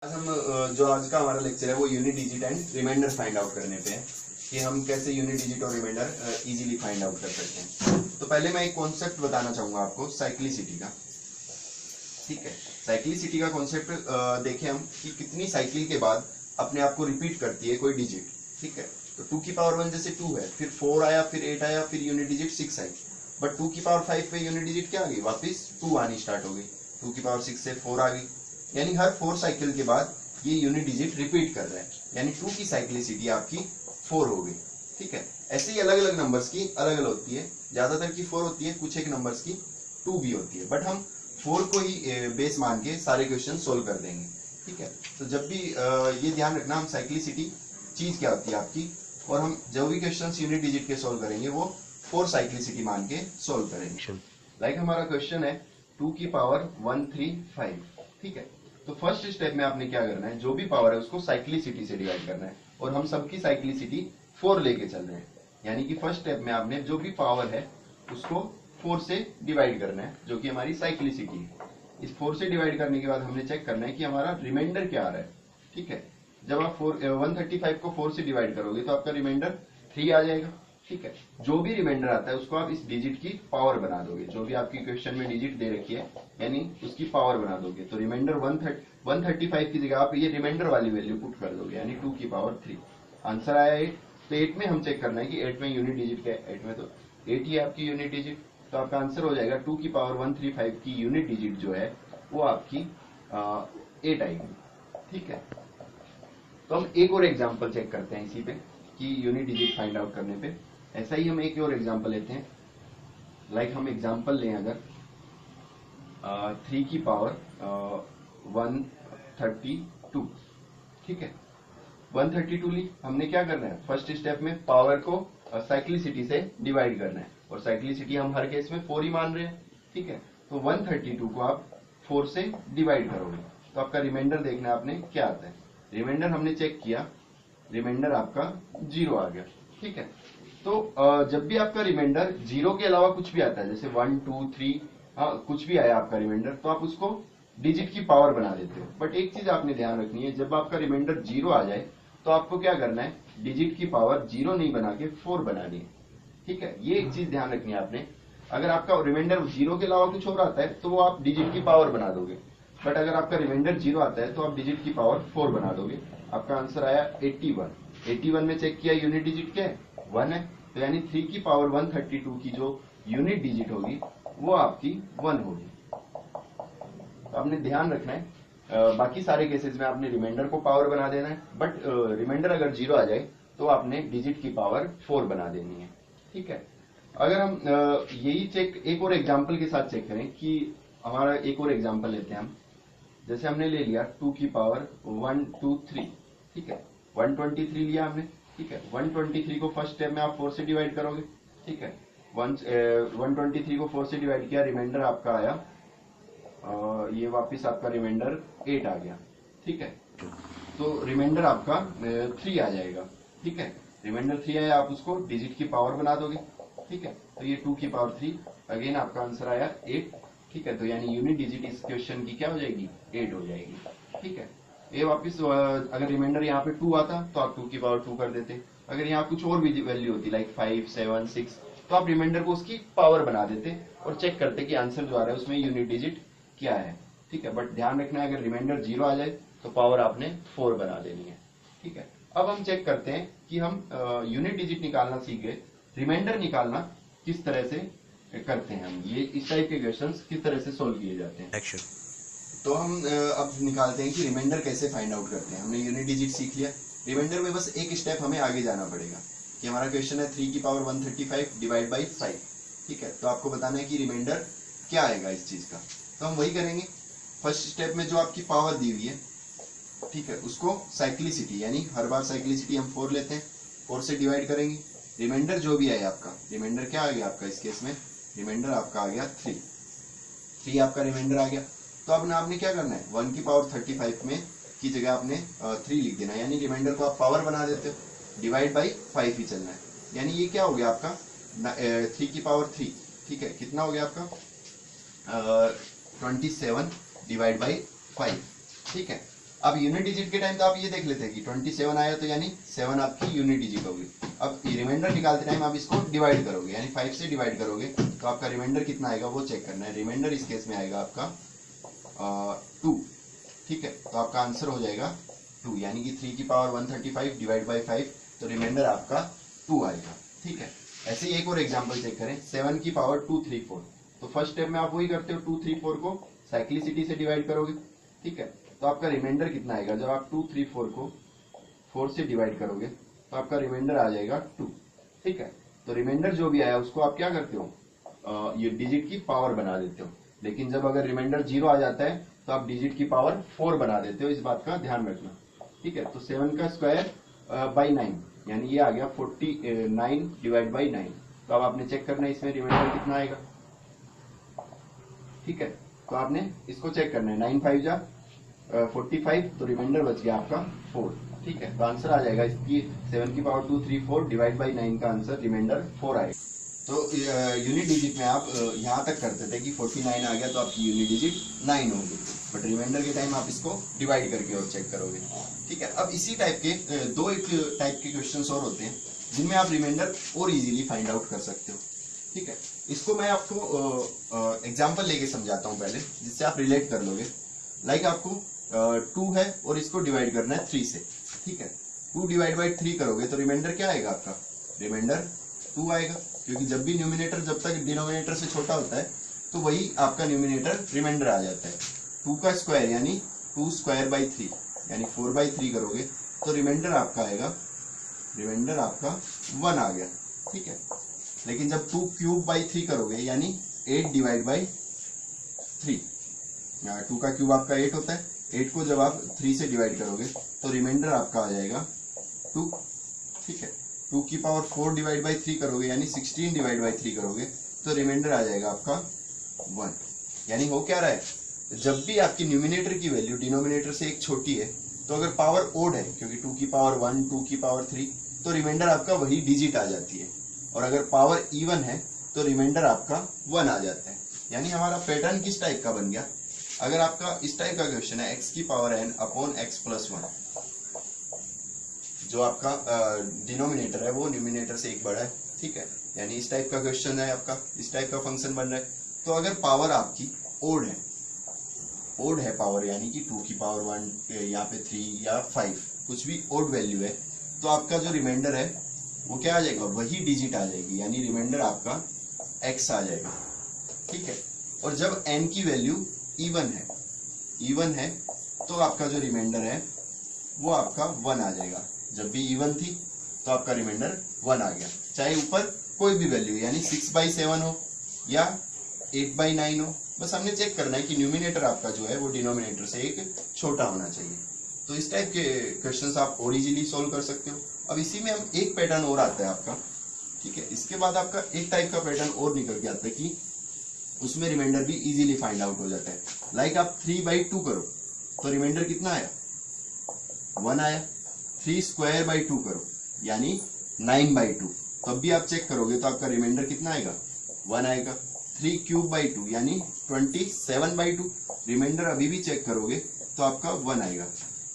आज हम जो आज का हमारा लेक्चर है वो unit digit and reminder find out करने पे है कि हम कैसे यूनिट डिजिट और रिमाइंडर इजीली फाइंड आउट कर सकते हैं। तो पहले मैं एक कॉन्सेप्ट बताना चाहूंगा आपको साइक्लिसिटी का। ठीक है, साइक्लिसिटी का कॉन्सेप्ट देखें हम कि कितनी साइकिल के बाद अपने आप को रिपीट करती है कोई डिजिट। ठीक है, तो 2 की पावर 1 जैसे 2 है, फिर 4 आया, फिर 8 आया, फिर यूनिट डिजिट 6 आई, बट 2 की पावर 5 पे यूनिट डिजिट क्या आ गई, वापिस 2 आनी स्टार्ट हो गई। 2 की पावर 6 से 4 आ गई, यानी हर 4 साइकिल के बाद ये यूनिट डिजिट रिपीट कर रहा है, यानी 2 की साइक्लिसिटी आपकी 4 हो गई। ठीक है, ऐसे ही अलग अलग नंबर्स की अलग अलग होती है, ज्यादातर की 4 होती है, कुछ एक नंबर्स की 2 भी होती है, बट हम 4 को ही बेस मान के सारे क्वेश्चन सोल्व कर देंगे। ठीक है, तो जब भी ये ध्यान रखना हम साइक्लिसिटी चीज क्या होती है आपकी, और हम जो भी क्वेश्चन यूनिट डिजिट के सोल्व करेंगे वो 4 साइक्लिसिटी मान के सोल्व करेंगे। लाइक हमारा क्वेश्चन है 2 की पावर 135। ठीक है, तो फर्स्ट स्टेप में आपने क्या करना है, जो भी पावर है उसको साइक्लिसिटी से डिवाइड करना है, और हम सबकी साइक्लिसिटी 4 लेके चल रहे हैं, यानी कि फर्स्ट स्टेप में आपने जो भी पावर है उसको 4 से डिवाइड करना है, जो कि हमारी साइक्लिसिटी है। इस 4 से डिवाइड करने के बाद हमने चेक करना है कि हमारा रिमाइंडर क्या आ रहा है। ठीक है, जब आप 135 को 4 से डिवाइड करोगे तो आपका रिमाइंडर 3 आ जाएगा। ठीक है, जो भी रिमाइंडर आता है उसको आप इस डिजिट की पावर बना दोगे, जो भी आपकी क्वेश्चन में डिजिट दे रखी है यानी उसकी पावर बना दोगे। तो रिमाइंडर 135 की जगह आप ये रिमाइंडर वाली वैल्यू पुट कर दोगे, यानी 2 की पावर 3। आंसर आया 8। तो 8 में हम चेक करना है कि 8 में यूनिट डिजिट क्या है। 8 में तो 8 ही है आपकी यूनिट डिजिट, तो आपका आंसर हो जाएगा 2 की पावर 135 की यूनिट डिजिट जो है वो आपकी 8 आएगी। ठीक है, तो हम एक और एग्जांपल चेक करते हैं इसी पे कि यूनिट डिजिट फाइंड आउट करने पे। ऐसा ही हम एक और एग्जांपल लेते हैं। लाइक हम एग्जांपल लें अगर 3 की पावर 132। ठीक है, 132 ली, हमने क्या करना है, फर्स्ट स्टेप में पावर को साइक्लिसिटी से डिवाइड करना है, और साइक्लिसिटी हम हर केस में 4 ही मान रहे हैं। ठीक है, तो 132 को आप 4 से डिवाइड करोगे तो आपका रिमाइंडर देखना है आपने क्या आता है। रिमाइंडर हमने चेक किया, रिमाइंडर आपका 0 आ गया। ठीक है, तो जब भी आपका रिमाइंडर 0 के अलावा कुछ भी आता है, जैसे 1 2 3 कुछ भी आया आपका रिमाइंडर, तो आप उसको डिजिट की पावर बना देते हो। बट एक चीज आपने ध्यान रखनी है, जब आपका रिमाइंडर 0 आ जाए तो आपको क्या करना है, डिजिट की पावर 0 नहीं बना के 4 बनानी है। ठीक है, ये एक चीज ध्यान रखनी है आपने। अगर आपका रिमाइंडर 0 के अलावा कुछ और आता है तो वो आप डिजिट की पावर बना दोगे, बट अगर आपका रिमाइंडर 0 आता है तो आप डिजिट की पावर 4 बना दोगे। आपका आंसर आया 81। 81 में चेक किया यूनिट डिजिट क्या है, 1 है, तो यानी 3 की पावर 132 की जो यूनिट डिजिट होगी वो आपकी 1 होगी। तो आपने ध्यान रखना है, बाकी सारे केसेस में आपने रिमाइंडर को पावर बना देना है, बट रिमाइंडर अगर 0 आ जाए तो आपने डिजिट की पावर 4 बना देनी है। ठीक है, अगर हम यही चेक एक और एग्जाम्पल के साथ चेक करें कि हमारा एक और एग्जाम्पल लेते हैं हम, जैसे हमने ले लिया 2 की पावर 123। ठीक है, 123 लिया हमने। ठीक है, 123 को फर्स्ट स्टेप में आप 4 से डिवाइड करोगे। ठीक है, 123 को 4 से डिवाइड किया, रिमाइंडर आपका आया ये वापिस आपका रिमाइंडर 8 आ गया। ठीक है, तो रिमाइंडर आपका 3 आ जाएगा। ठीक है, रिमाइंडर 3 आया, आप उसको डिजिट की पावर बना दोगे। ठीक है, तो ये 2 की पावर 3, अगेन आपका आंसर आया 8। ठीक है, तो यानी यूनिट डिजिट इस क्वेश्चन की क्या हो जाएगी, 8 हो जाएगी। ठीक है, ये वापिस अगर रिमाइंडर यहाँ पे 2 आता तो आप 2 की पावर 2 कर देते। अगर यहाँ कुछ और भी वैल्यू होती लाइक 5 7 6 तो आप रिमाइंडर को उसकी पावर बना देते और चेक करते कि आंसर जो आ रहा है उसमें यूनिट डिजिट क्या है। ठीक है, बट ध्यान रखना है अगर रिमाइंडर 0 आ जाए तो पावर आपने 4 बना देनी है। ठीक है, अब हम चेक करते हैं कि हम यूनिट डिजिट निकालना सीख गए, रिमाइंडर निकालना किस तरह से करते हैं हम, ये इस टाइप के क्वेश्चंस किस तरह से सोल्व किए जाते हैं। तो हम अब निकालते हैं कि रिमाइंडर कैसे फाइंड आउट करते हैं। हमने यूनिट डिजिट सीख लिया, रिमाइंडर में बस एक स्टेप हमें आगे जाना पड़ेगा कि हमारा क्वेश्चन है 3 की पावर 135 डिवाइड बाई 5। ठीक है, तो आपको बताना है कि रिमाइंडर क्या आएगा इस चीज का, तो हम वही करेंगे। फर्स्ट स्टेप में जो आपकी पावर दी हुई है, ठीक है, उसको साइक्लिसिटी यानी हर बार साइक्लिसिटी हम 4 लेते हैं, 4 से डिवाइड करेंगे। रिमाइंडर जो भी आया आपका, रिमाइंडर क्या आ गया आपका इस केस में, रिमाइंडर आपका आ गया 3 आपका रिमाइंडर आ गया। तो अब आपने क्या करना है, 1 की पावर 35 में की जगह आपने 3 लिख देना, यानी रिमाइंडर को आप पावर बना देते हो, डिवाइड बाई 5 ही चलना है। यानी ये क्या हो गया आपका 3 की पावर 3। ठीक है, कितना हो गया आपका 27 डिवाइड बाई 5। ठीक है, अब यूनिट डिजिट के टाइम तो आप ये देख लेते हैं कि 27 आया तो यानी 7 आपकी यूनिट डिजिट होगी। अब रिमाइंडर निकालते टाइम आप इसको डिवाइड करोगे, यानी 5 से डिवाइड करोगे तो आपका रिमाइंडर कितना आएगा वो चेक करना है। रिमाइंडर इस केस में आएगा आपका 2, ठीक है। तो आपका आंसर हो जाएगा 2, यानी कि 3 की पावर 135 डिवाइड बाई 5, तो रिमाइंडर आपका 2 आएगा, ठीक है। ऐसे ही एक और एग्जांपल चेक करें, 7 की पावर 2, 3, 4। तो फर्स्ट स्टेप में आप वही करते हो, 2, 3, 4 को साइक्लिसिटी से डिवाइड करोगे, ठीक है। तो आपका रिमाइंडर कितना आएगा, जब आप 2, 3, 4 को 4 से डिवाइड करोगे तो आपका रिमाइंडर आ जाएगा 2, ठीक है। तो रिमाइंडर जो भी आया उसको आप क्या करते हो, ये डिजिट की पावर बना देते हो। लेकिन जब अगर रिमाइंडर 0 आ जाता है तो आप डिजिट की पावर 4 बना देते हो, इस बात का ध्यान रखना, ठीक है। तो 7 का स्क्वायर बाई 9, यानी ये आ गया 49 डिवाइड बाई 9। तो अब आपने चेक करना है इसमें रिमाइंडर कितना आएगा, ठीक है। तो आपने इसको चेक करना है, 9 5 जा 45, तो रिमाइंडर बच गया आपका 4, ठीक है। तो आंसर आ जाएगा इसकी 7 की पावर 2, 3, 4 डिवाइड बाई 9 का आंसर रिमाइंडर 4 आएगा। तो यूनिट डिजिट में आप यहाँ तक करते थे कि 49 आ गया तो आपकी यूनिट डिजिट 9 होगी, बट रिमाइंडर के टाइम आप इसको डिवाइड करके और चेक करोगे, ठीक है। अब इसी टाइप के एक टाइप के क्वेश्चंस और होते हैं जिनमें आप रिमाइंडर और इजीली फाइंड आउट कर सकते हो, ठीक है। इसको मैं आपको एग्जांपल लेके समझाता हूँ पहले, जिससे आप रिलेट कर लोगे। लाइक आपको 2 है और इसको डिवाइड करना है 3 से, ठीक है। 2 डिवाइड बाई 3 करोगे तो रिमाइंडर क्या आएगा आपका, रिमाइंडर 2 आएगा, क्योंकि जब भी न्यूमिनेटर जब तक डिनोमिनेटर से छोटा होता है तो वही आपका न्यूमिनेटर रिमाइंडर आ जाता है। 2 का स्क्वायर यानी 2 स्क्वायर बाई 3 यानी 4 बाई 3 करोगे तो रिमाइंडर आपका आएगा, रिमाइंडर आपका 1 आ गया, ठीक है। लेकिन जब 2 क्यूब बाई 3 करोगे यानी 8 डिवाइड बाई 3, 2 का क्यूब आपका 8 होता है, 8 को जब आप 3 से डिवाइड करोगे तो रिमाइंडर आपका आ जाएगा 2, ठीक है। 2 की पावर 4 डिवाइड बाई 3 करोगे यानी 16 डिवाइड बाई 3 करोगे तो रिमाइंडर आ जाएगा आपका 1। यानी हो क्या रहा है, जब भी आपकी न्यूमिनेटर की वैल्यू डिनोमिनेटर से एक छोटी है तो अगर पावर ओड है, क्योंकि 2 की पावर 1, 2 की पावर 3, तो रिमाइंडर आपका वही डिजिट आ जाती है। और अगर पावर इवन है तो रिमाइंडर आपका 1 आ जाता है। यानी हमारा पैटर्न किस टाइप का बन गया, अगर आपका इस टाइप का क्वेश्चन है x की power n upon x plus 1, जो आपका डिनोमिनेटर है वो न्यूमिनेटर से एक बड़ा है, ठीक है। यानी इस टाइप का क्वेश्चन है आपका, इस टाइप का फंक्शन बन रहा है। तो अगर पावर आपकी ओड है पावर, यानी कि 2 की पावर 1, यहाँ पे 3 या 5, कुछ भी ओड वैल्यू है, तो आपका जो रिमाइंडर है वो क्या आ जाएगा, वही डिजिट आ जाएगी, यानी रिमाइंडर आपका x आ जाएगा, ठीक है। और जब n की वैल्यू इवन है तो आपका जो रिमाइंडर है वो आपका 1 आ जाएगा। जब भी इवन थी तो आपका रिमाइंडर 1 आ गया, चाहे ऊपर कोई भी वैल्यू, यानी 6/7 हो या 8/9 हो, बस हमने चेक करना है कि न्यूमिनेटर आपका जो है वो डिनोमिनेटर से एक छोटा होना चाहिए। तो इस टाइप के क्वेश्चंस आप और इजीली सोल्व कर सकते हो। अब इसी में हम एक पैटर्न और आता है आपका, ठीक है। इसके बाद आपका एक टाइप का पैटर्न और निकल के आता है कि उसमें रिमाइंडर भी इजीली फाइंड आउट हो जाता है। लाइक आप 3/2 करो तो रिमाइंडर कितना आया, 1 आया। 3 स्क्वायर बाई 2 करो यानी 9/2, तब भी आप चेक करोगे तो आपका रिमाइंडर कितना आएगा, 1 आएगा। 3 क्यूब बाई 2 यानी 27/2, रिमाइंडर अभी भी चेक करोगे तो आपका 1 आएगा।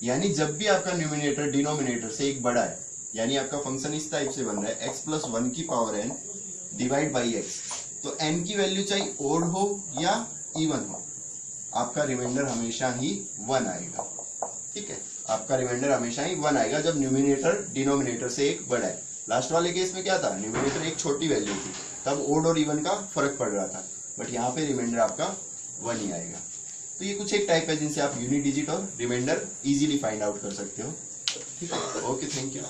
यानी जब भी आपका न्यूमिनेटर डिनोमिनेटर से एक बड़ा है, यानी आपका फंक्शन इस टाइप से बन रहा है x प्लस 1 की power n divide by x, तो n की वैल्यू चाहे ओड हो या इवन हो, आपका रिमाइंडर हमेशा ही 1 आएगा, ठीक है। आपका रिमाइंडर हमेशा ही 1 आएगा जब न्यूमिनेटर डिनोमिनेटर से एक बड़ा है। लास्ट वाले केस में क्या था, न्यूमिनेटर एक छोटी वैल्यू थी, तब ओड और इवन का फर्क पड़ रहा था, बट यहाँ पे रिमाइंडर आपका 1 ही आएगा। तो ये कुछ एक टाइप है जिनसे आप यूनिट डिजिट और रिमाइंडर इजीली फाइंड आउट कर सकते हो, ठीक है। Okay, thank you.